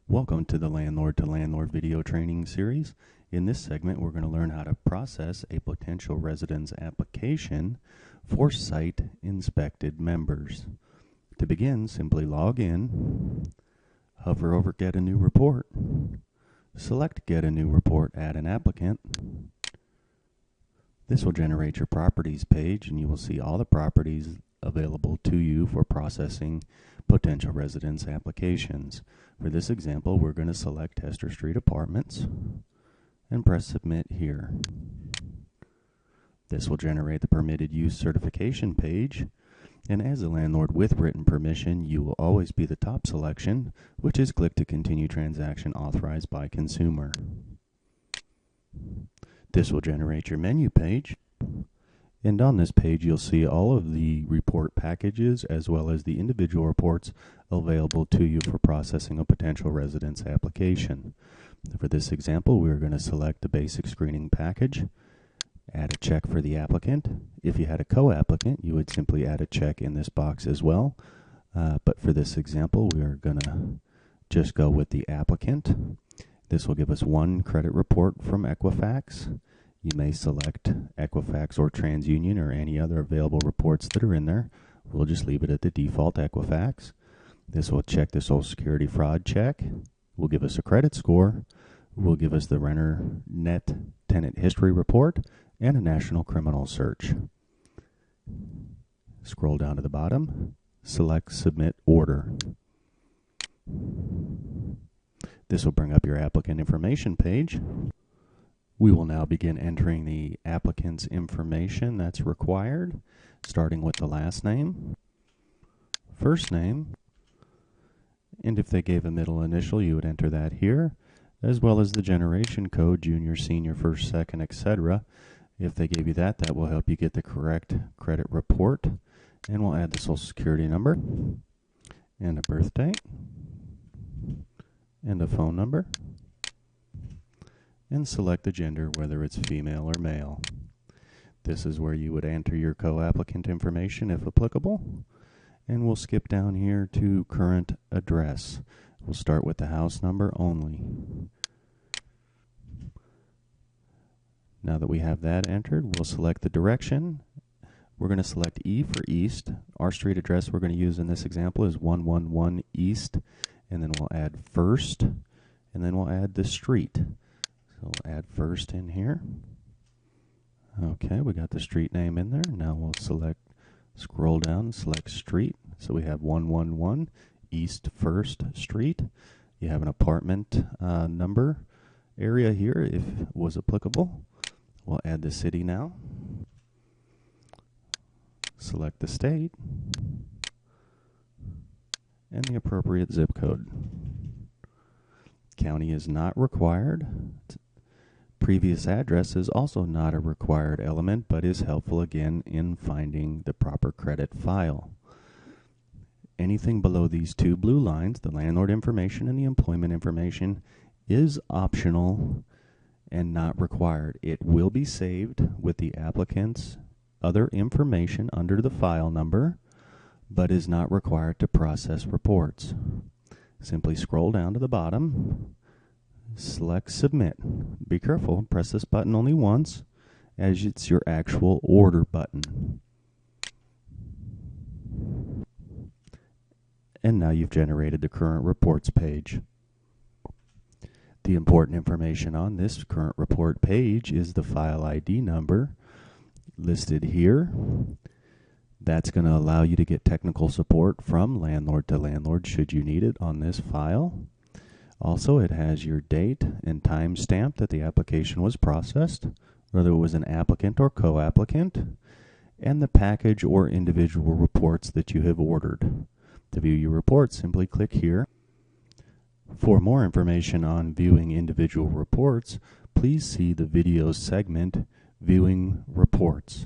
Welcome to the Landlord to Landlord video training series. In this segment, we're going to learn how to process a potential residence application for site inspected members. To begin, simply log in, hover over Get a New Report, select Get a New Report, add an applicant. This will generate your properties page, and you will see all the properties available to you for processing potential residence applications. For this example, we're going to select Hester Street Apartments and press Submit here. This will generate the permitted use certification page, and as a landlord with written permission, you will always be the top selection, which is click to continue transaction authorized by consumer. This will generate your menu page. And on this page, you'll see all of the report packages as well as the individual reports available to you for processing a potential residence application. For this example, we're going to select the basic screening package, add a check for the applicant. If you had a co-applicant, you would simply add a check in this box as well. But for this example, we are going to just go with the applicant. This will give us one credit report from Equifax. You may select Equifax or TransUnion or any other available reports that are in there. We'll just leave it at the default Equifax. This will check the Social Security fraud check. Will give us a credit score. Will give us the renter net tenant history report and a national criminal search. Scroll down to the bottom. Select Submit Order. This will bring up your applicant information page. We will now begin entering the applicant's information that's required, starting with the last name, first name, and if they gave a middle initial, you would enter that here, as well as the generation code, junior, senior, first, second, etc. If they gave you that, that will help you get the correct credit report, and we'll add the Social Security number, and a birth date, and a phone number, and select the gender, whether it's female or male. This is where you would enter your co-applicant information if applicable. And we'll skip down here to current address. We'll start with the house number only. Now that we have that entered, we'll select the direction. We're going to select E for East. Our street address we're going to use in this example is 111 East. And then we'll add First, and then we'll add the street. So we'll add First in here. Okay, we got the street name in there. Now we'll scroll down, select street. So we have 111 East First Street. You have an apartment number area here if it was applicable. We'll add the city now. Select the state and the appropriate zip code. County is not required. Previous address is also not a required element, but is helpful again in finding the proper credit file. Anything below these two blue lines, the landlord information and the employment information, is optional and not required. It will be saved with the applicant's other information under the file number, but is not required to process reports. Simply scroll down to the bottom. Select Submit. Be careful, press this button only once, as it's your actual order button. And now you've generated the current reports page. The important information on this current report page is the file ID number listed here. That's going to allow you to get technical support from landlord to landlord should you need it on this file. Also, it has your date and time stamp that the application was processed, whether it was an applicant or co-applicant, and the package or individual reports that you have ordered. To view your report, simply click here. For more information on viewing individual reports, please see the video segment, Viewing Reports.